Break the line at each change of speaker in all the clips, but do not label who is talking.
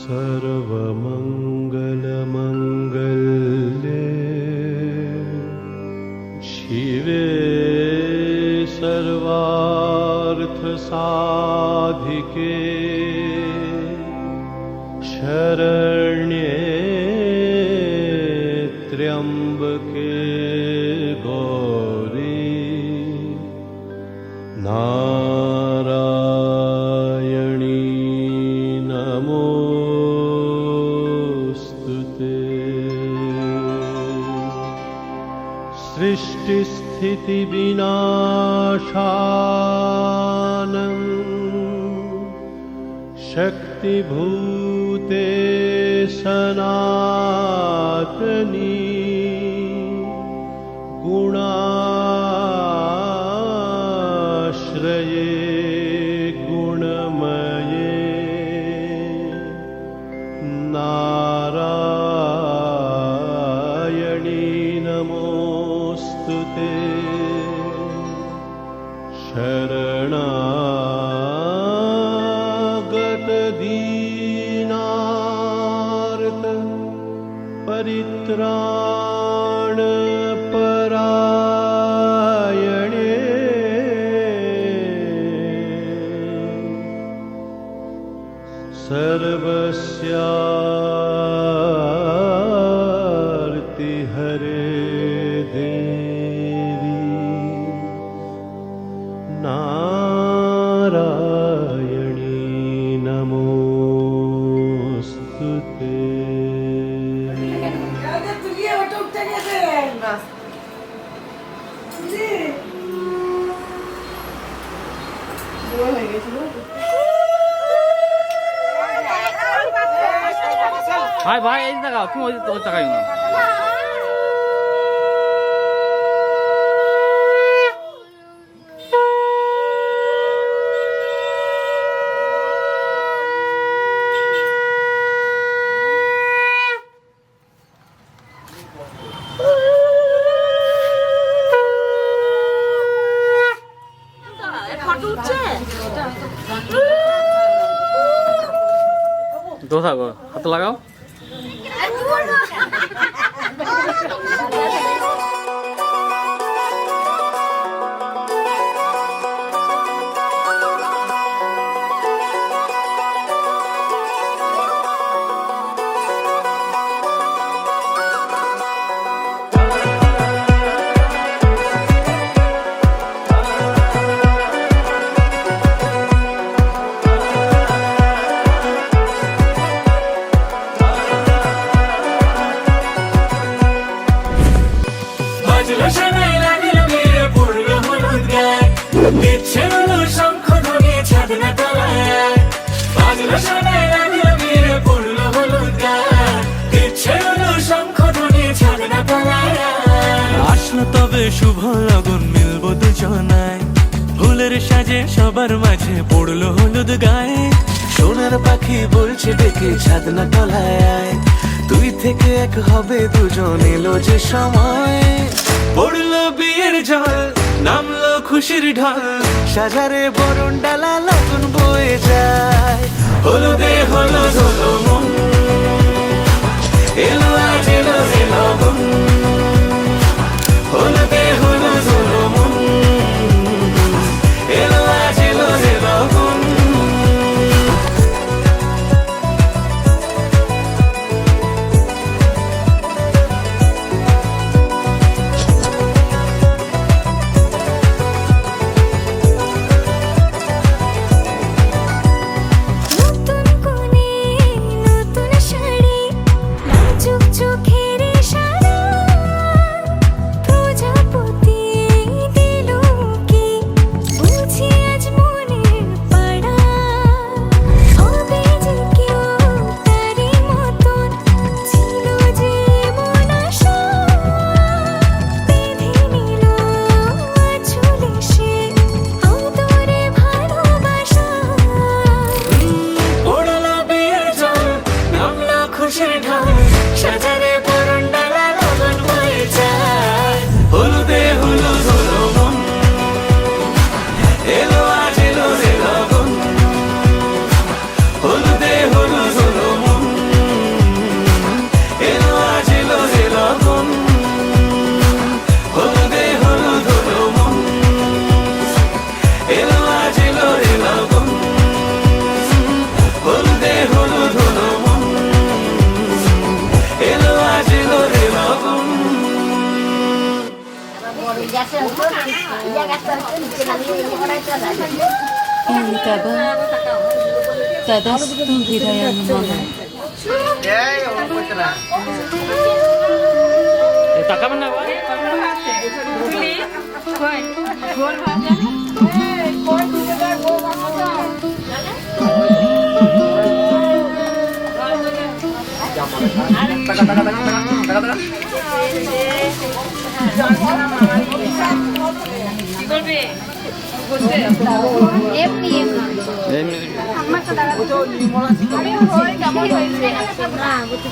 सर्वमङ्गलमङ्गल्ये शिवे सर्वार्थसाधिके शरण्ये त्र्यम्बके गौरी नारायणी नमोस्तुते। सृष्टिस्थितिविनाशानं शक्तिभूते सनातनी गुणाश्रये गुणमये नारायणी नमोस्तुते। शरणागत दीनार्त परित्राण परायणे सर्वस्यार्ति हरे देवी नारायणी नमोस्तुते।
ভাই ভাই এই জায়গা তুমি ওই জায়গায় না দোসা গো হাত লাগাও।
আসলো তবে শুভ লগন মিলবো দুজনায় ফুলের সাজে সবার মাঝে পড়লো হলুদ গায়ে সোনার পাখি বলছে ডেকে ছাদনা তলায় দুই থেকে এক হবে দুজন এলো যে সময় পড়লো বিয়ের জল নামলো খুশির ঢল সাজারে বরণ ডালা লগন বয়ে যায় হলুদে হলুদ হলো মন এলো আজ এলো রে লগন হলুদে হলুদ হলো মন এলো আজ এলো রে লগন
নতুন কোণে নতুন শাড়ি চোখ চোখের সারা तदस्तु हृदयं मम
তাকাবেন না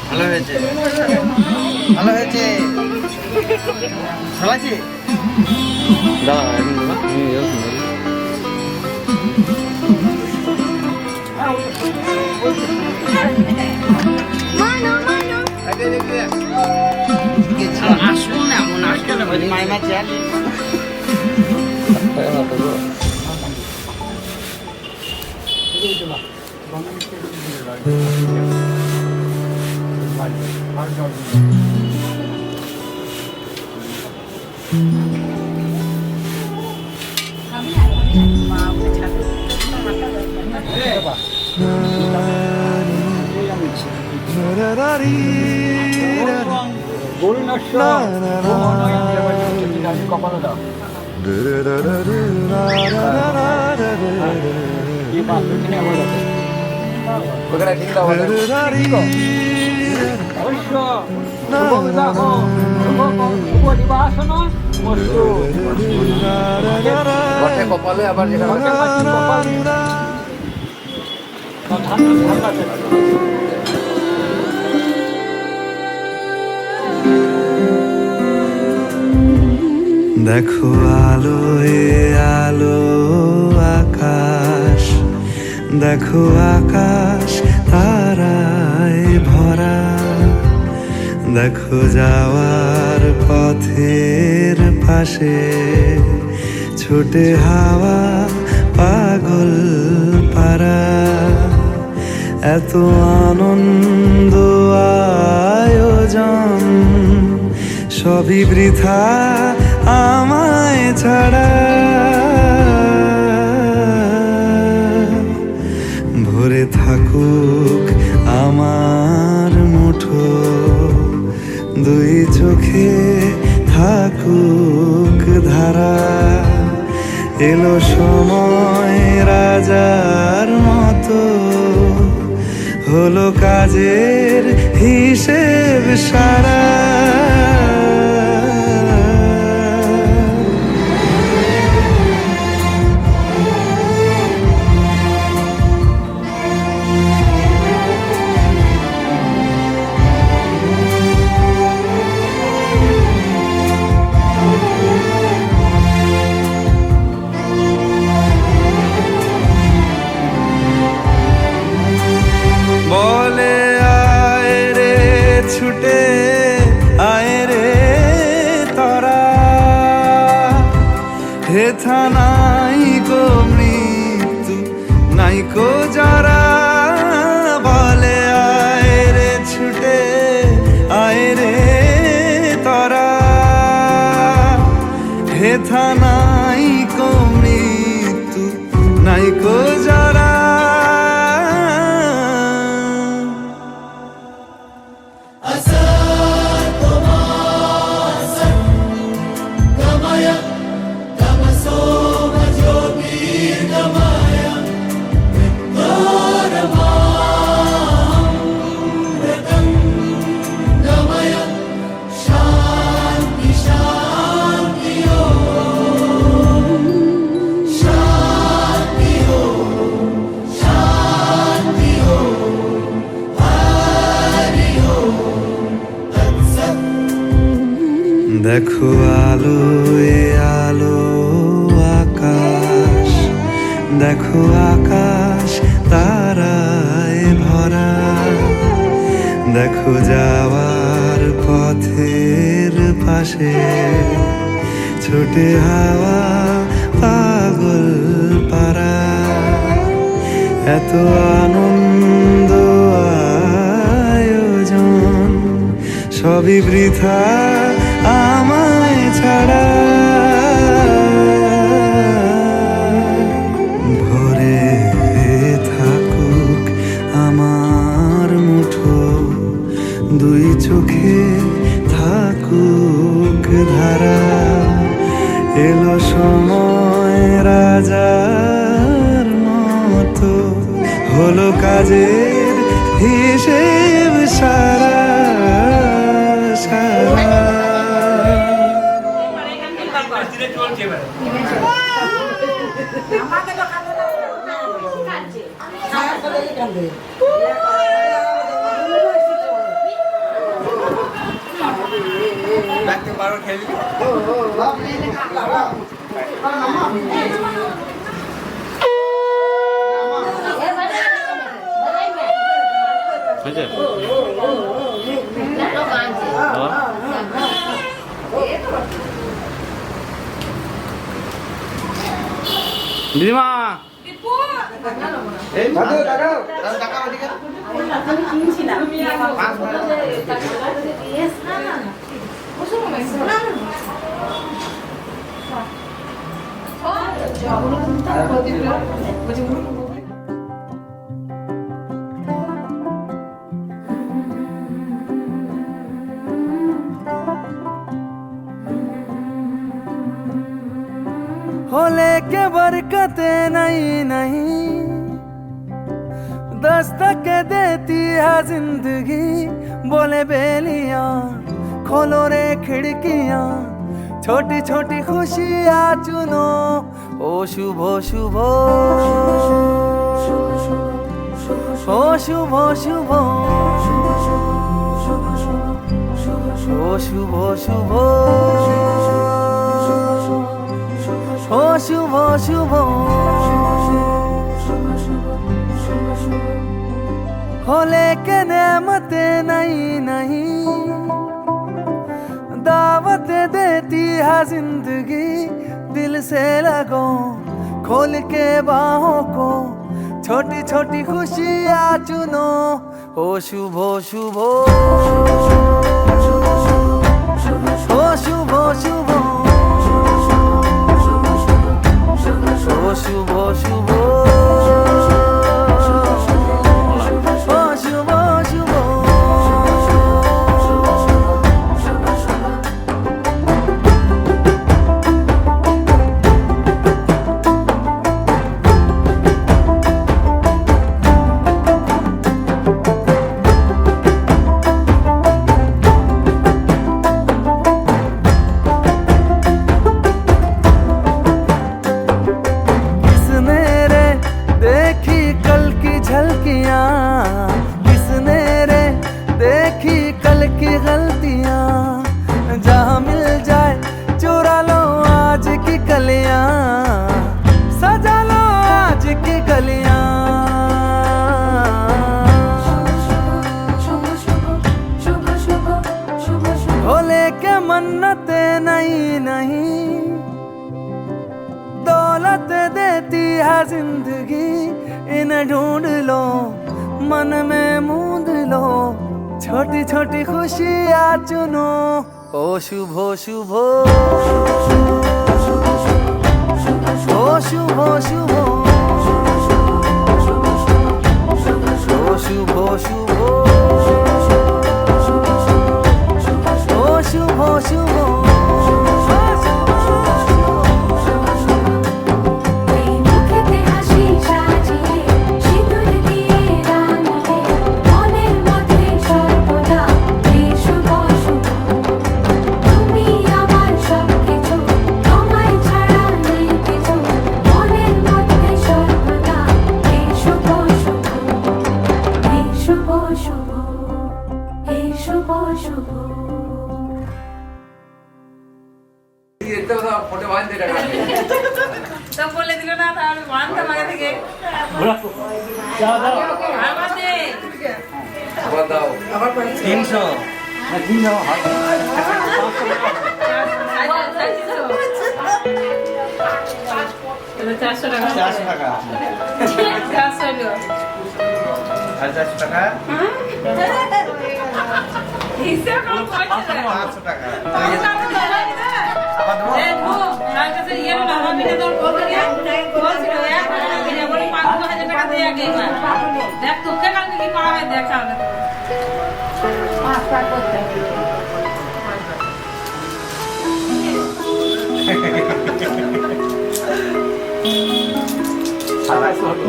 ভালো হয়েছে ভালো হয়েছে ভালো আছে
দাদা এমনি বাবা তুমি এরকম
আসবো না মনে আসবে না মাইমা চেয়ার কপালে আবার
দেখো আলোয় আলো আকাশ, দেখো আকাশ তারায় ভরা, দেখো যাওয়ার পথের পাশে ছোটে হাওয়া পাগল পারা। এত আনন্দ আয়োজন সবই বৃথা আমায় ছাড়া। ভরে থাকুক আমার মুঠো, দুই চোখে থাকুক ধারা। এলো সময় রাজার মতো, হলো কাজের হিসেব সারা। বলে আয় রে ছুটে আয় রে তরা, হেথা নাই গো মৃত্যু নাই কো যারা। বলে আয় রে ছুটে আয় রে তরা, হেথা নাই কো মৃত্যু নাই কো যারা। দেখো আলোয় আলো আকাশ, দেখো আকাশ তারায় ভরা, দেখো যাওয়ার পথের পাশে ছোটে হাওয়া পাগল পারা। এত আনন্দ আয়োজন সবই বৃথা আমায় ছাড়া। সাজার মতো হলো কাজের হিসেব সারা সারা
হয়েছে? দিদিমা
होले के बरकते नहीं नहीं दस्तक देती है जिंदगी बोले बेलियां खोलो रे खिड़कियां छोटी छोटी खुशियां चुनो ओ शुभ शुभ ओ शुभ शुभ ओ शुभ शुभ ओ शुभ शुभ हो लेके नेमते नहीं नहीं दावत देती है जिंदगी दिल से लगो खोल के बाहों को छोटी छोटी खुशियाँ चुनो ओ शुभ शुभ ओ शुभ शुभ ओ शुभ शुभ ओ शुभ शुभ किसने रे देखी कल की झलकियां किसने रे देखी कल की गलतियां जहां मिल जाए चुरा लो आज की कलियां सजा लो आज की गलियां भोले के मन्नते नहीं नहीं दौलत देती है जिंदगी इन्हें ढूंढ लो मन में मूंद लो छोटी छोटी खुशियाँ चुनो ओ शुभ शुभ ओ शुभ शुभ ओ शुभ शुभ ओ शुभ शुभ
মুখেতে হাসি সাজিয়ে সিঁদুর দিয়ে রাঙিয়ে মনের মধ্যে সর্বদা এই শুভ শুভ তুমি আমার সব কিছু তোমায় ছাড়া নেই কিছু মনের মধ্যে সর্বদা এই শুভ শুভ এই শুভ শুভ এই শুভ শুভ
তো বলে দিল না তাহলে মানতাম আগে থেকে আমাদের 400 টাকা 400 টাকা 400 হলো
400 টাকা
হিসাব করো 500 টাকা আবার দেবো তার কাছে ইয়ে না আমি না তোর বলছিল 1000 বলে 5000 টাকা দিয়ে আগে দেখ তোকে কালকে কি করা হয় দেখ তাহলে পাঁচ পাঁচ করতে হবে
সারা ছোট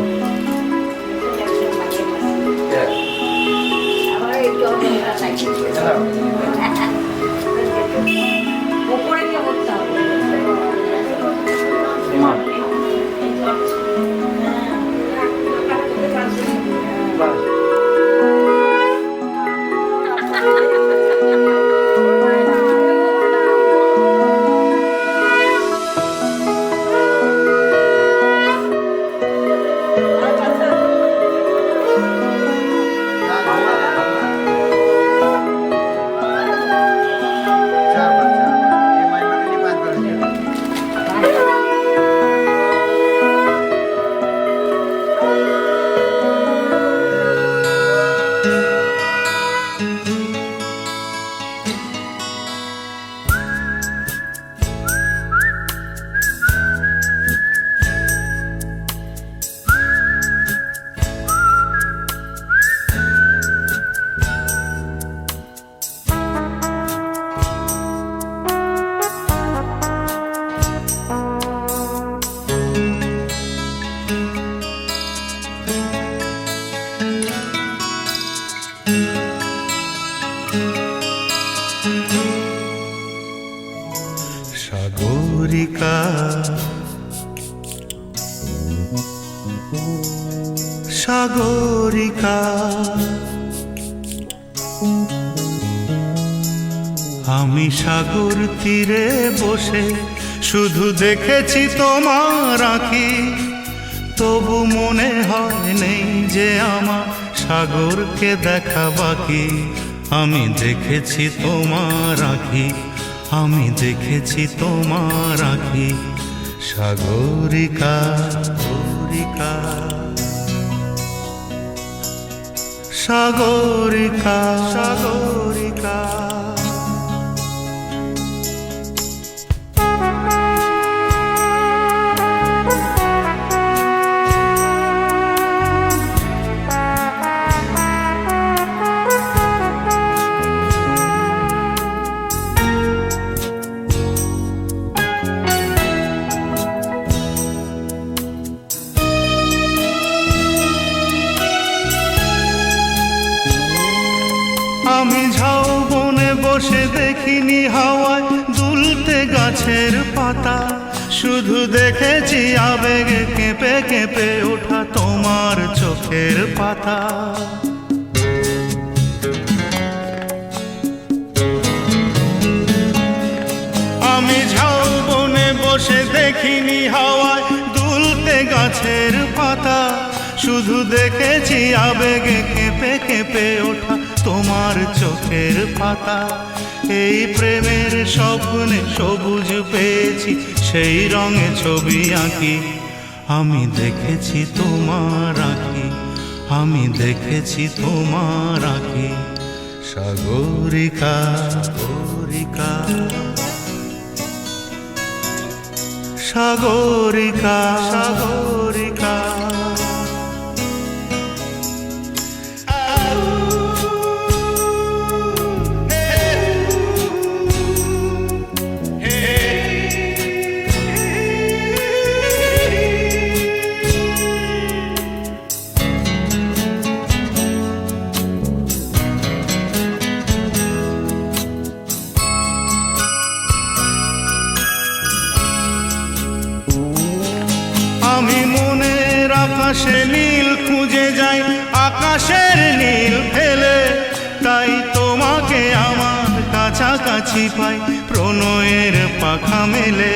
উপরে গিয়ে বসতে হবে
মা
সাগরিকা সাগরিকা আমি সাগর তীরে বসে শুধু দেখেছি তোমার আঁখি, তবু মনে হয় নেই যে আমার সাগরকে দেখা বাকি। আমি দেখেছি তোমার আঁখি, আমি দেখেছি তোমার আঁখি। সাগরিকা সাগরিকা সাগরিকা সাগরিকা আমি ঝাউবনে বসে দেখিনি হাওয়ায় দুলতে গাছের পাতা, শুধু দেখেছি আবেগে কেঁপে কেঁপে ওঠা তোমার চোখের পাতা। আমি ঝাউবনে বসে দেখিনি হাওয়ায় দুলতে গাছের পাতা, শুধু দেখেছি আবেগে কেঁপে কেঁপে ওঠা তোমার চোখের পাতা। এই প্রেমের স্বপ্নে সবুজ পেয়েছি, সেই রঙে ছবি আঁকি। আমি দেখেছি তোমার আঁকি, আমি দেখেছি তোমার আঁকি। সাগরিকা সাগরিকা সাগরিকা সাগরিকা আমি মনের আকাশে নীল খুঁজে যাই, আকাশের নীল ফেলে, তাই তোমাকে আমার কাছাকাছি পাই প্রণয়ের পাখা মেলে।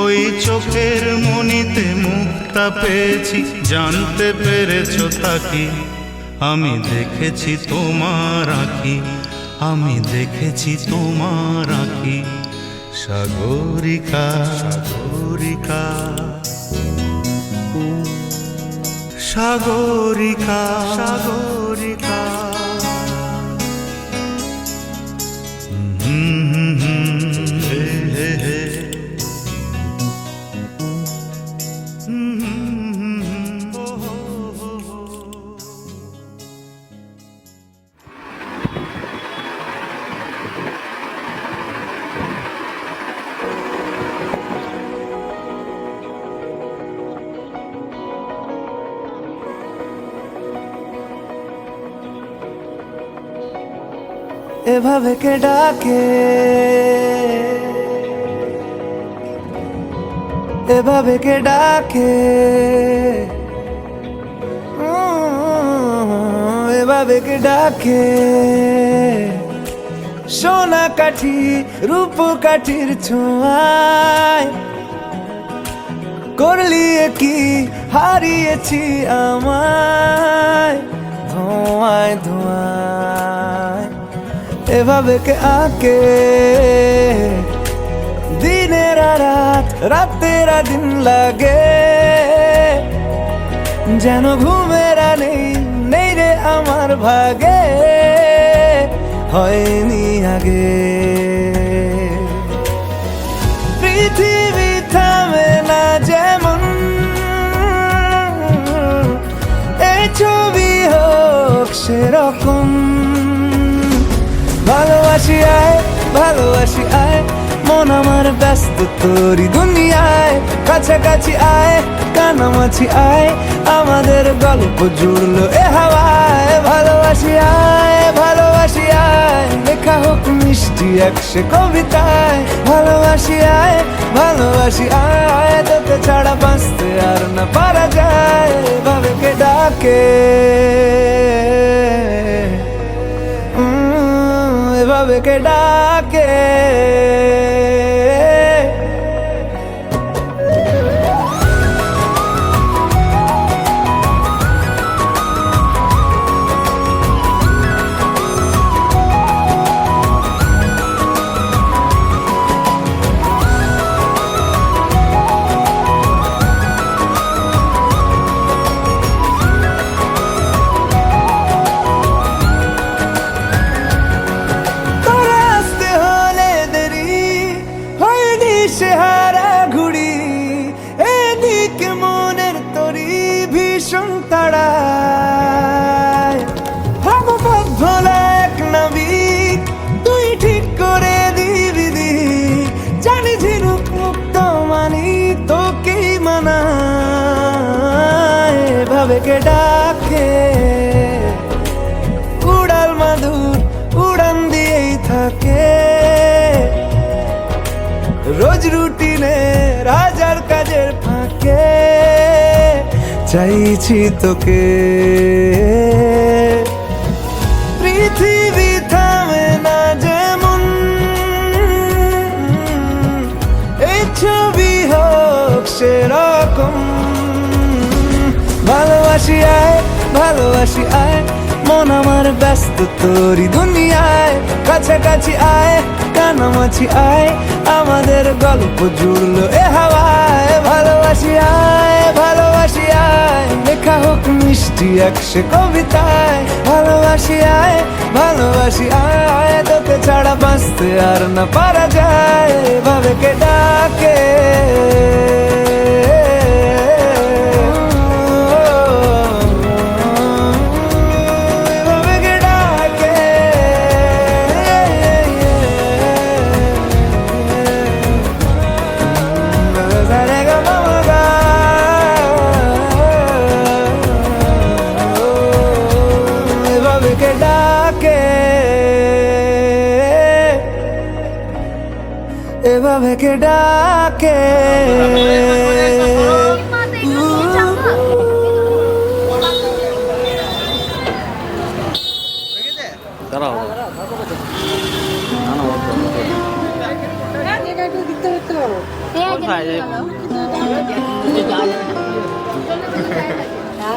ওই চোখের মনিতে মুক্তা পেয়েছি, জানতে পেরেছো তাকি। আমি দেখেছি তোমার আঁখি, আমি দেখেছি তোমার আঁখি। সাগরিকা সাগরিকা সাগরিকা সাগরিকা হে হে হে এভাবে কে ডাকে, এভাবে কে ডাকে, এভাবে কে ডাকে। সোনা কাঠি রূপ কাঠির ছোঁয়ায় করলি কি হারিয়েছি আমায় ধোঁয়ায় ধোঁয়ায়। এভাবে কে আঁকে দিনের রাত, রাতের দিন লাগে, যেন ঘুমের নেই নেই রে আমার ভাগে, হয়নি আগে। পৃথিবী থামে না যেমন, এই ছবি হোক সেরকম। ভালোবাসি আয়, ভালোবাসি আয়, মন আমার ব্যস্ত তোরি দুনিয়ায়। কাছাকাছি আয়, কানামাছি আয়, আমাদের গল্প জুড়লো এ হাওয়ায়। ভালোবাসি আয়, ভালোবাসি আয়, লেখা হোক মিষ্টি একসে কবিতায়। ভালোবাসি আয়, ভালোবাসি আয়, তোকে ছাড়া বাঁচতে আর না পারা যায়। এভাবে কে ডাকে, এভাবে কে ডাকে। সেহারা ঘুড়ি এদিকে মনের তরি ভীষণ তাড়ায়। ভাববদ্ধ এক নাবিক তুই ঠিক করে দিবি দিক, জানি ঝিনুক মুক্ত মানি তোকেই মানায়। এভাবে কে ডাকে উড়াল মাদুর উড়ান দিয়েই থাকে, রোজ রুটিনে রাজার কাজের ফাঁকে চাইছি তোকে। পৃথিবী থামে না যেমন, এই ছবি হোক সেরকম। ভালোবাসি আয়, ভালোবাসি আয়, মন আমার ব্যস্ত তোরি দুনিয়ায়। কাছাকাছি আয়, কানামাছি আয়, আমাদের গল্প জুড়লো এ হাওয়ায়। ভালোবাসি আয়, ভালোবাসি আয়, লেখা হোক মিষ্টি একসে কবিতায়। ভালোবাসি আয়, ভালোবাসি আয়, তোকে ছাড়া বাঁচতে আর না পারা যায়। এভাবে কে ডাকে, এভাবে কে ডাকে।
দাঁড়াও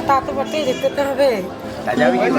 তা তো বটেই, দেখতে তো হবে।
যাবি কি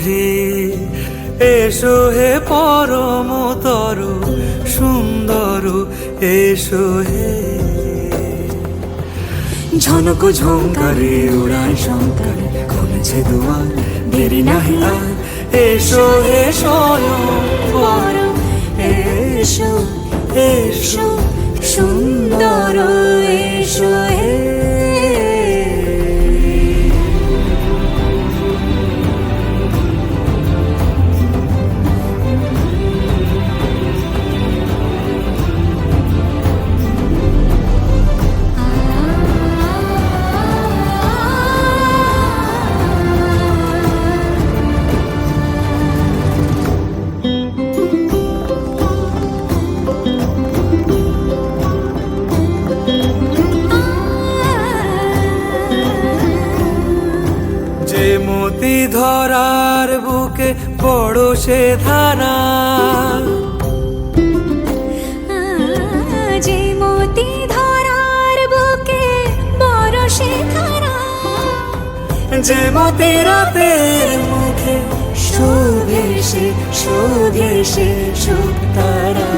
হে এসো হে পরমতর সুন্দর এসো হে ঝনক ঝঙ্কারে উড়ায় শঙ্কর খুলেছে দুয়ার দেরি নাহি আর এসো হে স্বয়ংবর এসো এসো সুন্দর এসো হে যে মতি ধরার বুকে বড় সে ধারা
যে মতি ধরার বুকে বড় সে ধারা
যে মতি রাতের মুখে শোভে সে সুতারা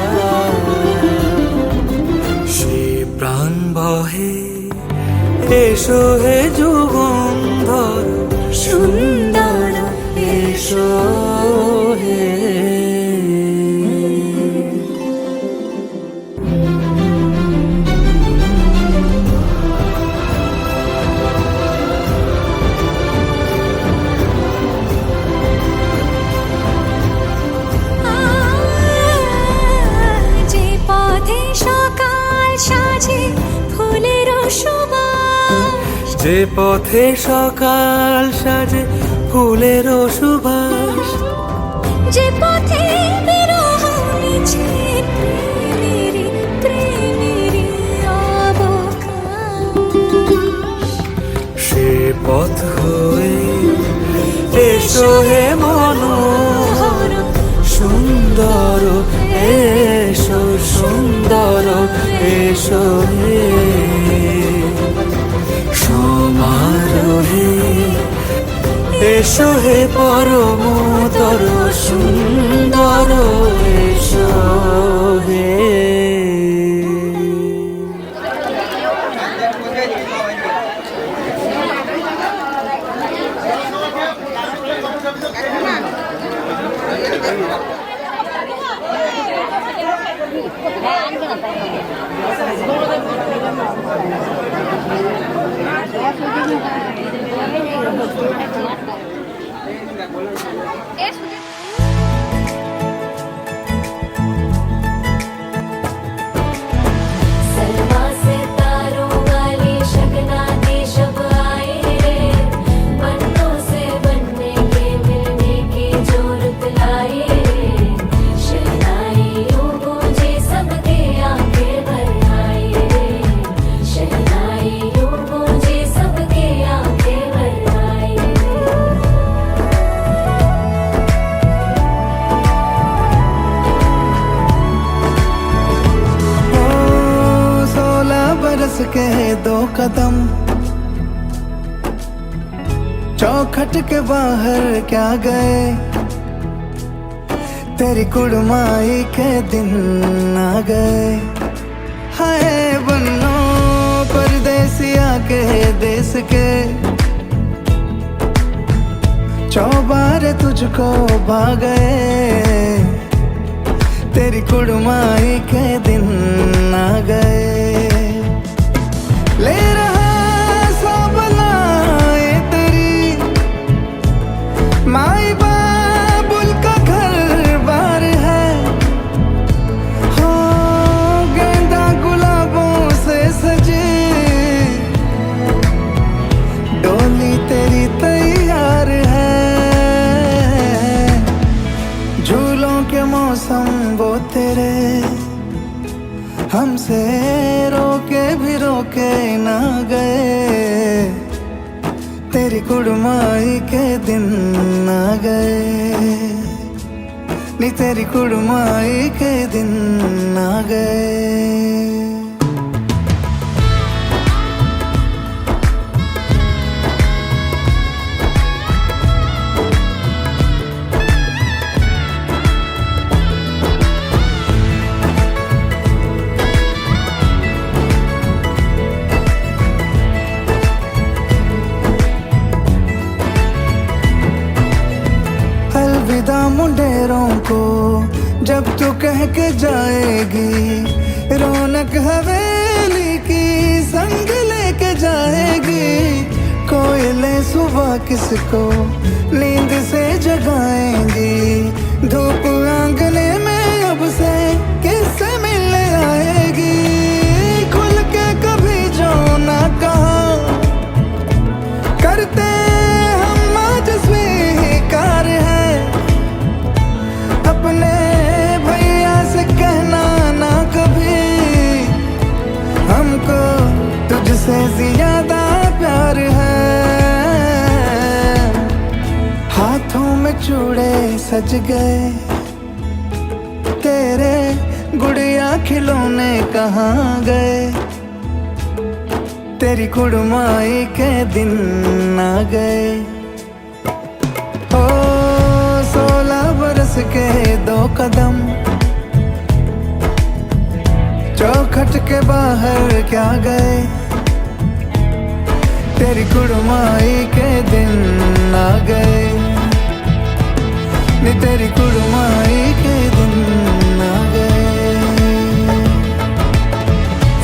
সে প্রাণ বহে এসো হে যুগন্ধর সুন্দর এসো হে
যে পথে সকাল সাজে ফুলের সুবাস
যে পথে সকাল সাজে ফুলের সুবাস
যে পথে বিরহ মিছে প্রেমেরই অবকাশ
সে পথ হয়ে এসো হে মনোহর সুন্দর এসো সুন্দর এসো হে সমারোহে এসো হে পরমতর সুন্দর এসো হে
सलमा से तारों वाली शगना दे शब आए रे बनों से बनने के मिलने की जो रुत लाए रे शहनाइयों गूंजे सबके आंखें भर आए रे शहनाइयों गूंजे सबके आंखें भर आए
ओ 16 बरस के 2 कदम चौखट के बाहर क्या गए तेरी कुड़माई के दिन आ गए हाय बन्नो परदेसिया के देश के चौबारे तुझको भा गए तेरी कुड़माई के दिन आ गए ले रहा सब लाए तेरी माई बाबुल का घर बार है हो गेंदा गुलाबों से सजे डोली तेरी तैयार है झूलों के मौसम वो तेरे हमसे रोके भी रोके ना गए तेरी कुड़माई के दिन आ गए नी तेरी कुड़माई के दिन आ गए अलविदा मुंडेरों को जब तू कह के जाएगी, रौनक हवेली की संग लेके जाएगी। कोयले सुबह किसको नींद से जगाएंगी, धूप आंगने में अब से किससे मिलने आएगी। खुल के कभी जो ना कहा करते हम आज स्वीकार है, अपने भैया से कहना ना कभी, हमको तुझसे ज्यादा प्यार है। हाथों में चूड़े सज गए तेरे, गुड़िया खिलौने कहाँ गए, तेरी कुड़माई के दिन आ गए। ओ 16 बरस के 2 कदम, चौखट के बाहर क्या गए, तेरी कुड़माई के दिन आ गए, नी तेरी कुड़माई के दिन आ गए।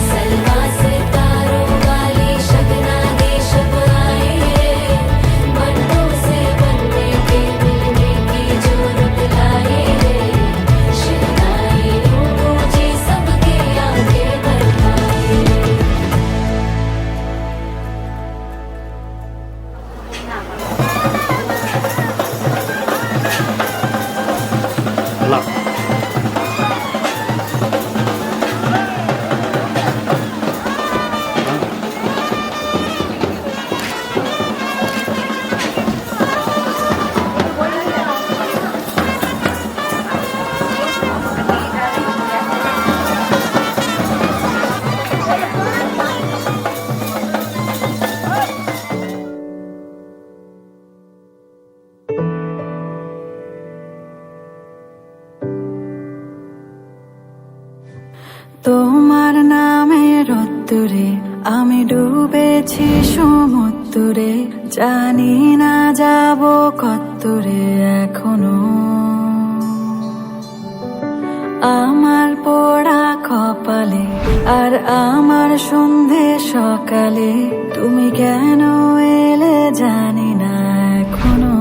सलवा सितारों वाली शगना देश अब आए रे, बनों से बनने के मिलने की जरूरत लाए रे। शहनाई गूंजी सबके आगे बढ़ाए रे।
লাভ
তোমার নামে রোদ্দুরে আমি ডুবেছি সমুদ্রে, জানি না যাব কতদূরে এখনো। আমার পোড়া কপালে আর আমার সন্ধে সকালে, তুমি কেন এলে জানি না এখনো।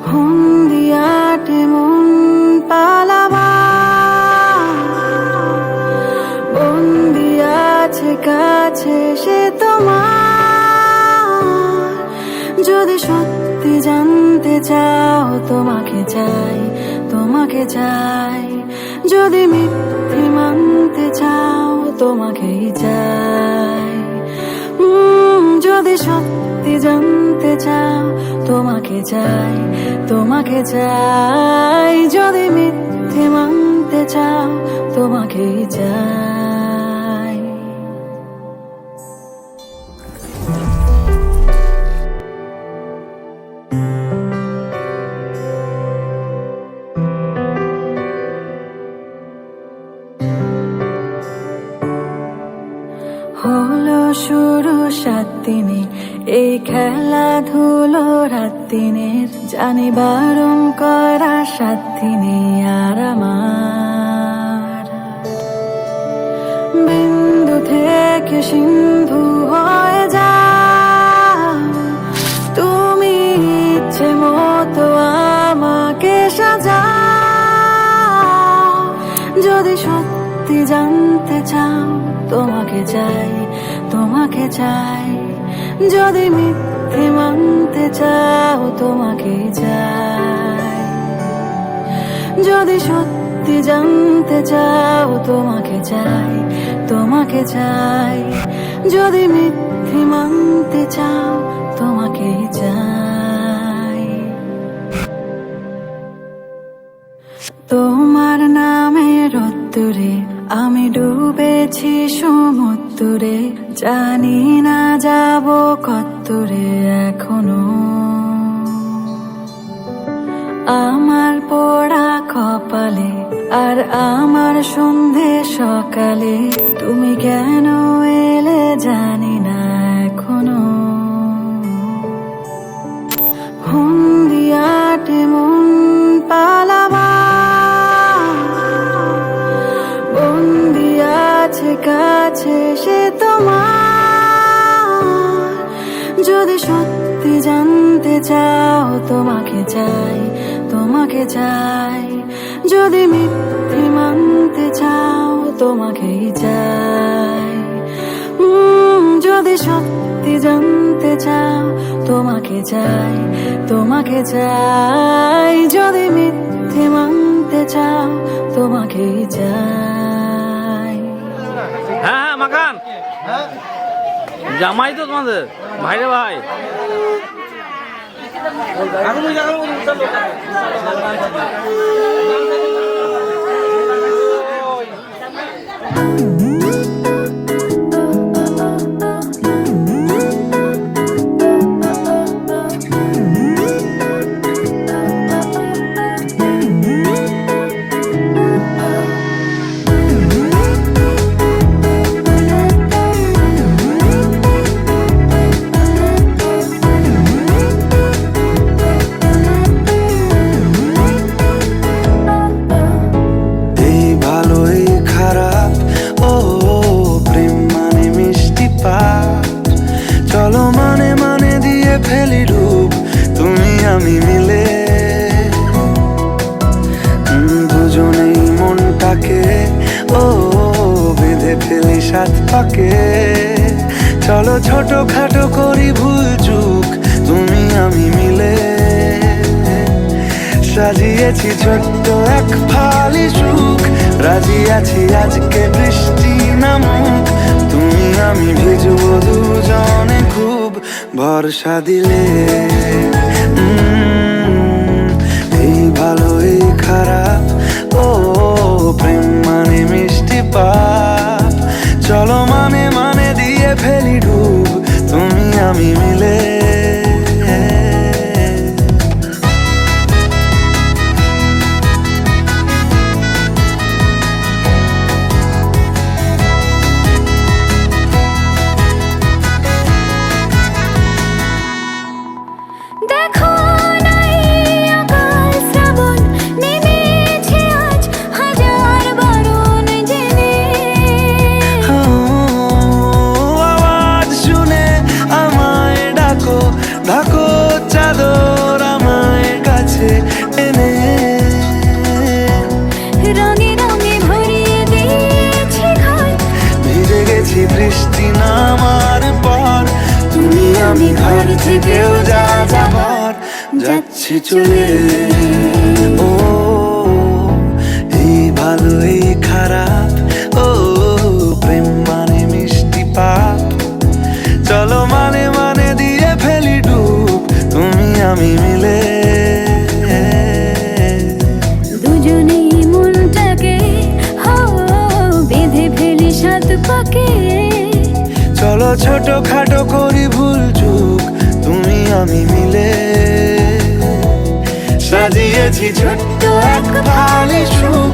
ফন্দিয়াটে মন পালাবা বন্দি আছে কাছে সে তোমার। যদি সত্যি জানতে চাও তোমাকে চাই, তোমাকে চাই। যদি মিথ্যে মানতে চাও তোমাকেই চাই। যদি সত্যি জানতে চাও তোমাকে চাই, তোমাকে চাই। যদি মিথ্যে মানতে চাও তোমাকেই চাই। হলো শুরু 7 দিনে এই খেলাধুলো রাত দিনের, জানি বারণ করা 7 দিনে আর আমার। বিন্দু থেকে সিন্ধু হয়ে যাও তুমি, ইচ্ছে মতো আমাকে সাজাও। যদি সত্যি জানতে চাও তোমাকে চাই, তোমাকে চাই। যদি মিথ্যে মানতে চাও তোমাকে চাই। যদি সত্যি জানতে চাও তোমাকে চাই, তোমাকে চাই। যদি মিথ্যে মানতে চাও তোমাকে চাই। তোমার নামে রোদ্দুরে আমি ডুবেছি সমুদ্রে, জানি না যাব কতদূরে এখনো। আমার পোড়া কপালে আর আমার সন্ধে সকালে, তুমি কেন এলে জানি না এখনো। সত্যি জানতে চাও তোমাকে চাই, তোমাকে চাই। যদি মিথ্যে মানতে চাও তোমাকেই চাই। যদি সত্যি জানতে চাও তোমাকে চাই, তোমাকে চাই। যদি মিথ্যে মানতে চাও তোমাকেই চাই।
হ্যাঁ হ্যাঁ মাকান, জামাই তো তোমাদের ভাইরে ভাই।
এই ভালো এই খারাপ, ও প্রেম মানে মিষ্টি পাপ। চলো মানে মানে দিয়ে ফেলি রূপ, তুমি আমি মিলে। দুজনেই মনটাকে ও বেঁধে ফেলি সাত পাকে। চলো ছোট খাটো করি ভুল চুক, তুমি আমি মিলে। সাজিয়েছি ছোট্ট এক ফালি সুখ, রাজি আছি আজকে বৃষ্টি নামুক। তুমি আমি ভিজবো দুজনে খুব, ভরসা দিলে। এই ভালো এই খারাপ, ও প্রেম মানে মিষ্টি পাপ। চলো মানে মানে দিয়ে ফেলি ডুব, তুমি আমি মিলে।
দেখো নাই আকাল শ্রাবণ, নেমেছে আজ হাজার বারণ জেনে।
আওয়াজ শুনে আমায় ডাকো, ডাকো চাদর আমায় কাছে এনে।
রঙে রঙে ভরিয়ে দিয়েছি ঘর,
ভিজে গেছি বৃষ্টি নামার পর। তুমি আমি ঘর থেকেও যা যাবার, যাচ্ছি চলে। ও এই ভালো এই খারাপ, ও প্রেম মানে মিষ্টি পাপ। চলো মানে মানে দিয়ে ফেলি ডুব, তুমি আমি মিলে।
দুজনেই মনটাকে হো বেঁধে ফেলি সাত পাকে।
চলো ছোট খাটো করি ভুল চুক, তুমি আমি মিলে। সাজিয়েছি ছোট্ট এক ফালি সুখ,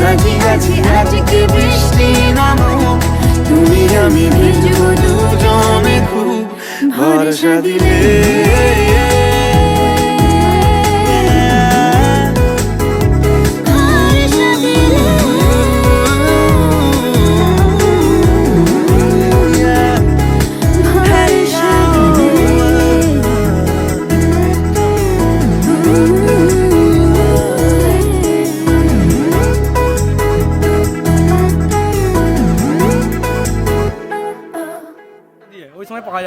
রাজি আছি আজকে বৃষ্টি নামুক। তুমি আমি ভিজবো দুজনে খুব, ভরসা দিলে।